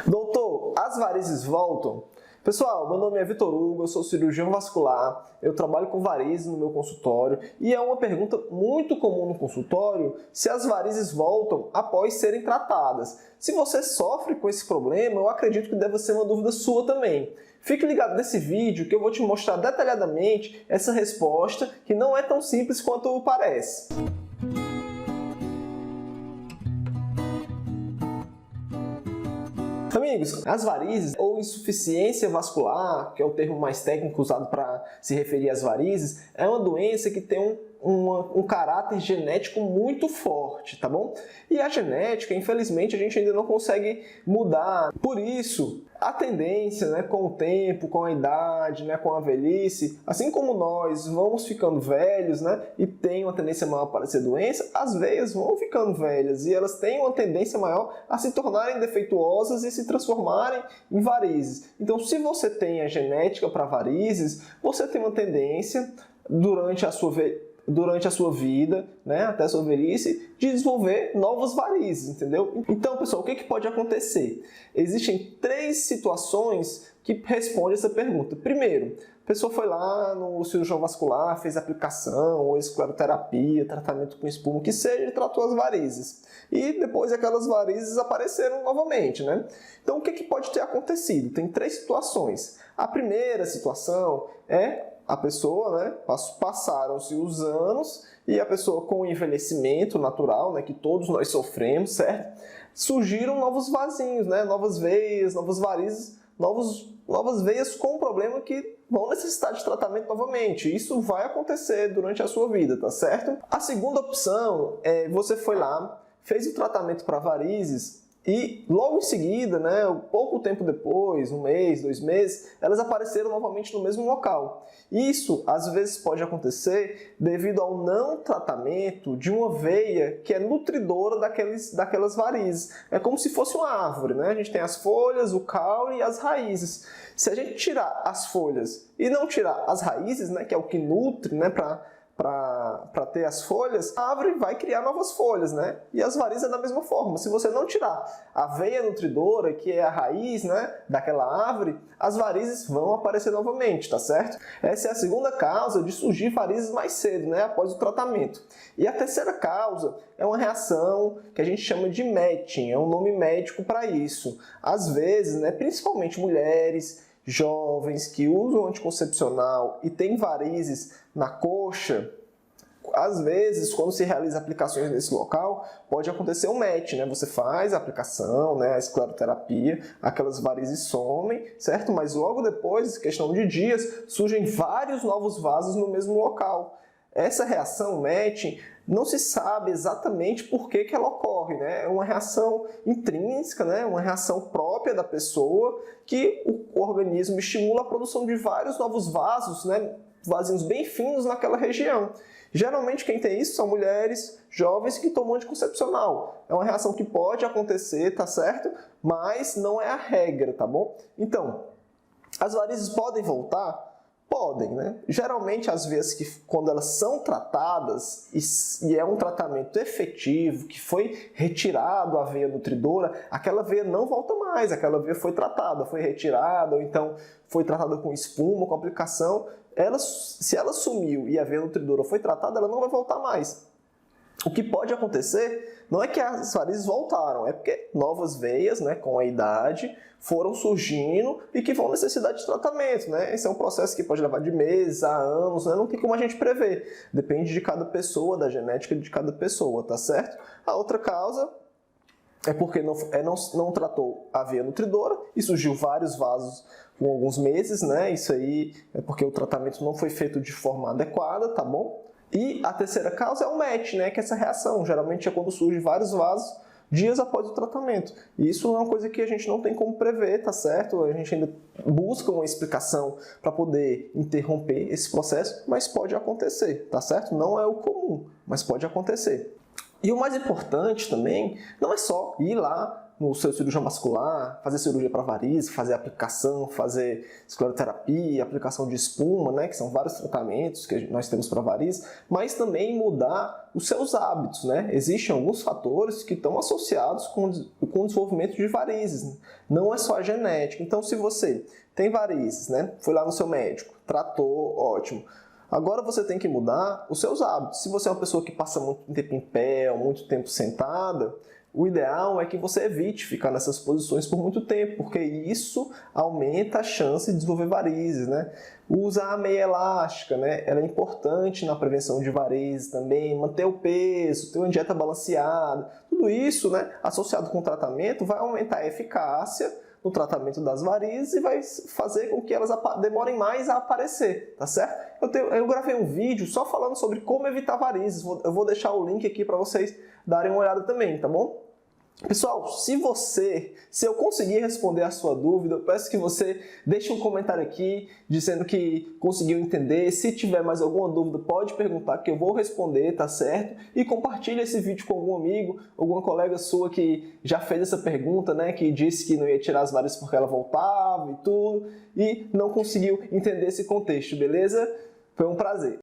Doutor, as varizes voltam? Pessoal, meu nome é Vitor Hugo, eu sou cirurgião vascular, eu trabalho com varizes no meu consultório e é uma pergunta muito comum no consultório se as varizes voltam após serem tratadas. Se você sofre com esse problema, eu acredito que deve ser uma dúvida sua também. Fique ligado nesse vídeo que eu vou te mostrar detalhadamente essa resposta que não é tão simples quanto parece. Amigos, as varizes ou insuficiência vascular, que é o termo mais técnico usado para se referir às varizes, é uma doença que tem um caráter genético muito forte, tá bom? E a genética, infelizmente, a gente ainda não consegue mudar. Por isso, a tendência, com o tempo, com a idade, com a velhice, assim como nós vamos ficando velhos, e tem uma tendência maior para ser doença, as veias vão ficando velhas e elas têm uma tendência maior a se tornarem defeituosas e se transformarem em varizes. Então, se você tem a genética para varizes, você tem uma tendência durante a sua vida, até a sua velhice, de desenvolver novas varizes, entendeu? Então, pessoal, o que pode acontecer? Existem 3 situações que respondem essa pergunta. Primeiro, a pessoa foi lá no cirurgião vascular, fez aplicação, ou escleroterapia, tratamento com espuma, que seja, e tratou as varizes. E depois aquelas varizes apareceram novamente, Então, o que pode ter acontecido? Tem 3 situações. A primeira situação é a pessoa, passaram-se os anos e a pessoa com o envelhecimento natural, que todos nós sofremos, certo? Surgiram novos vasinhos, novas veias, novas varizes, novas veias com um problema que vão necessitar de tratamento novamente. Isso vai acontecer durante a sua vida, tá certo? A segunda opção é você foi lá, fez o tratamento para varizes e logo em seguida, pouco tempo depois, 1 mês, 2 meses, elas apareceram novamente no mesmo local. Isso, às vezes, pode acontecer devido ao não tratamento de uma veia que é nutridora daquelas varizes. É como se fosse uma árvore, A gente tem as folhas, o caule e as raízes. Se a gente tirar as folhas e não tirar as raízes, que é o que nutre, para ter as folhas, a árvore vai criar novas folhas, E as varizes é da mesma forma. Se você não tirar a veia nutridora, que é a raiz, daquela árvore, as varizes vão aparecer novamente, tá certo? Essa é a segunda causa de surgir varizes mais cedo, após o tratamento. E a terceira causa é uma reação que a gente chama de matching, é um nome médico para isso. Às vezes, principalmente mulheres, jovens que usam anticoncepcional e têm varizes na coxa, às vezes, quando se realiza aplicações nesse local, pode acontecer um match, Você faz a aplicação, a escleroterapia, aquelas varizes somem, certo? Mas logo depois, questão de dias, surgem vários novos vasos no mesmo local. Essa reação matching não se sabe exatamente por que ela ocorre, É uma reação intrínseca, uma reação própria da pessoa que o organismo estimula a produção de vários novos vasos, vasinhos bem finos naquela região. Geralmente quem tem isso são mulheres jovens que tomam anticoncepcional. É uma reação que pode acontecer, tá certo? Mas não é a regra, tá bom? Então, as varizes podem voltar? Podem, Geralmente, as vezes que quando elas são tratadas e é um tratamento efetivo, que foi retirado a veia nutridora, aquela veia não volta mais, aquela veia foi tratada, foi retirada, ou então foi tratada com espuma, com aplicação. Se ela sumiu e a veia nutridora foi tratada, ela não vai voltar mais. O que pode acontecer não é que as varizes voltaram, é porque novas veias, com a idade, foram surgindo e que vão necessitar de tratamento, Esse é um processo que pode levar de meses a anos, Não tem como a gente prever. Depende de cada pessoa, da genética de cada pessoa, tá certo? A outra causa é porque não tratou a veia nutridora e surgiu vários vasos com alguns meses, Isso aí é porque o tratamento não foi feito de forma adequada, tá bom? E a terceira causa é o match, que é essa reação. Geralmente é quando surge vários vasos dias após o tratamento. E isso é uma coisa que a gente não tem como prever, tá certo? A gente ainda busca uma explicação para poder interromper esse processo, mas pode acontecer, tá certo? Não é o comum, mas pode acontecer. E o mais importante também não é só ir lá no seu cirurgião vascular, fazer cirurgia para varizes, fazer aplicação, fazer escleroterapia, aplicação de espuma, né, que são vários tratamentos que nós temos para varizes, mas também mudar os seus hábitos, né? Existem alguns fatores que estão associados com o desenvolvimento de varizes, né? Não é só a genética. Então, se você tem varizes, né, foi lá no seu médico, tratou, ótimo. Agora você tem que mudar os seus hábitos. Se você é uma pessoa que passa muito tempo em pé ou muito tempo sentada, o ideal é que você evite ficar nessas posições por muito tempo, porque isso aumenta a chance de desenvolver varizes, né? Usar a meia elástica, né? Ela é importante na prevenção de varizes também, manter o peso, ter uma dieta balanceada. Tudo isso, né, associado com o tratamento, vai aumentar a eficácia no tratamento das varizes e vai fazer com que elas demorem mais a aparecer, tá certo? Eu gravei um vídeo só falando sobre como evitar varizes, eu vou deixar o link aqui para vocês darem uma olhada também, tá bom? Pessoal, se eu conseguir responder a sua dúvida, eu peço que você deixe um comentário aqui dizendo que conseguiu entender. Se tiver mais alguma dúvida, pode perguntar que eu vou responder, tá certo? E compartilhe esse vídeo com algum amigo, alguma colega sua que já fez essa pergunta, né? Que disse que não ia tirar as varizes porque ela voltava e tudo, e não conseguiu entender esse contexto, beleza? Foi um prazer.